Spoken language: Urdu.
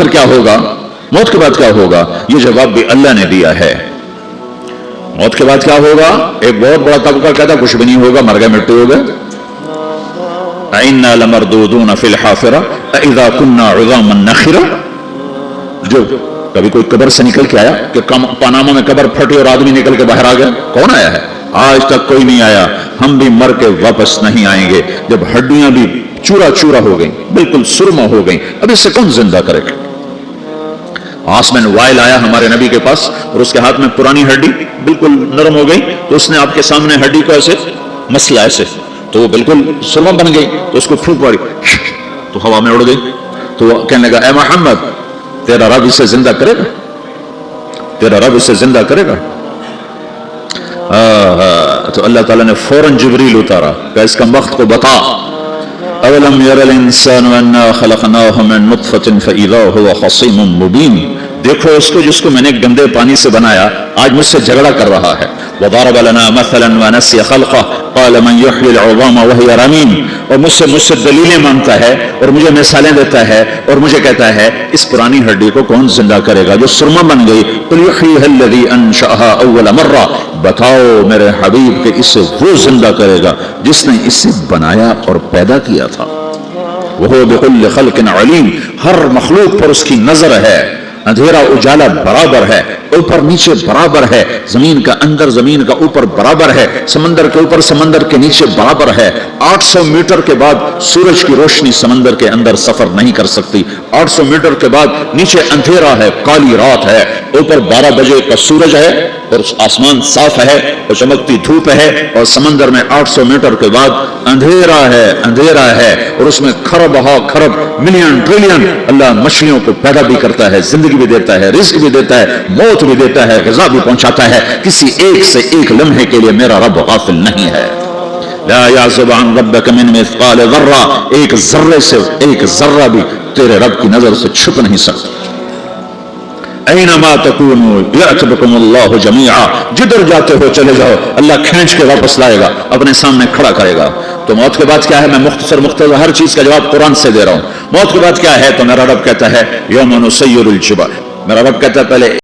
پھر کیا ہوگا؟ موت کے بعد کیا ہوگا؟ یہ جواب بھی اللہ نے دیا ہے. موت کے بعد کیا ہوگا؟ ایک بہت بڑا طبقہ کہتا کچھ بھی نہیں ہوگا، مر گئے مٹی ہو گئے. اِنَّا لَمَرْدُودُونَ فِي الْحَافِرَةِ اِذَا كُنَّا عِظَامًا نَخِرَةً. جو کبھی کوئی قبر سے نکل کے آیا کہ پاناما میں قبر پھٹی اور آدمی نکل کے باہر آ گیا؟ کون آیا ہے؟ آج تک کوئی نہیں آیا. ہم بھی مر کے واپس نہیں آئیں گے. جب ہڈیاں بھی چورا چورا ہو گئیں، بالکل سرما ہو گئیں، اب اس سے کون زندہ کرے گا؟ آسمین وائل آیا ہمارے نبی کے پاس اور اس کے ہاتھ میں پرانی ہڈی بالکل نرم ہو گئی، تو اس نے آپ کے سامنے ہڈی کو ایسے مسلا ایسے، تو وہ بالکل سرما بن گئی. تو اس کو پھونک ماری تو ہوا میں اڑ گئی. تو وہ کہنے لگا اے محمد تیرا رب اسے زندہ کرے گا؟ تیرا رب اسے زندہ کرے گا؟ تو اللہ تعالیٰ نے فوراً جبریل اتارا کہ اس کا وقت کو بتا. اولم یر الانسان انا خلقناه من نطفة فاذا هو خصيم مبين. دیکھو اس کو جس کو میں نے گندے پانی سے بنایا آج مجھ سے جھگڑا کر رہا ہے. وضرب لنا مثلا ونسي خلقه قال من يحيي العظام وهي رميم. اور مجھ سے دلیلیں مانگتا ہے اور مجھے مثالیں دیتا ہے اور مجھے کہتا ہے اس پرانی ہڈی کو کون زندہ کرے گا جو سرما بن گئی؟ قل يحييها الذي انشأها اول مرة. بتاؤ میرے حبیب کہ اسے وہ زندہ کرے گا جس نے اسے بنایا اور پیدا کیا تھا. وہ بكل خلق علیم. ہر مخلوق پر اس کی نظر ہے. اندھیرا اجالا برابر ہے، اوپر نیچے برابر ہے، زمین کا اندر زمین کا اوپر برابر ہے، سمندر کے اوپر سمندر کے نیچے برابر ہے. 800 میٹر کے بعد سورج کی روشنی سمندر کے اندر سفر نہیں کر سکتی. 800 میٹر کے بعد نیچے اندھیرا ہے، کالی رات ہے، اوپر 12 بجے کا سورج ہے اور آسمان صاف ہے اور چمکتی دھوپ ہے، اور سمندر میں 800 میٹر کے بعد اندھیرا ہے اور اس میں کھرب ہا کھرب ملین ٹریلین اللہ مچھلیوں کو پیدا بھی کرتا ہے، زندگی بھی دیتا ہے، رزق بھی دیتا ہے، موت بھی دیتا ہے، غذا بھی پہنچاتا ہے. کسی ایک سے ایک لمحے کے لیے میرا رب غافل نہیں ہے. لا يعزب عن ربك من مثقال ذرہ. ایک ذرے سے ایک ذرہ بھی تیرے رب کی نظر سے چھپ نہیں سکتا. اینما تکونوا یأت بکم اللہ جمیعا. جدھر جاتے ہو چلے جاؤ، اللہ کھینچ کے واپس لائے گا، اپنے سامنے کھڑا کرے گا. تو موت کے بعد کیا ہے؟ میں مختصر ہر چیز کا جواب قرآن سے دے رہا ہوں. موت کے بعد کیا ہے؟ تو میرا رب کہتا ہے یوم نسیر الجبال. میرا رب کہتا ہے پہلے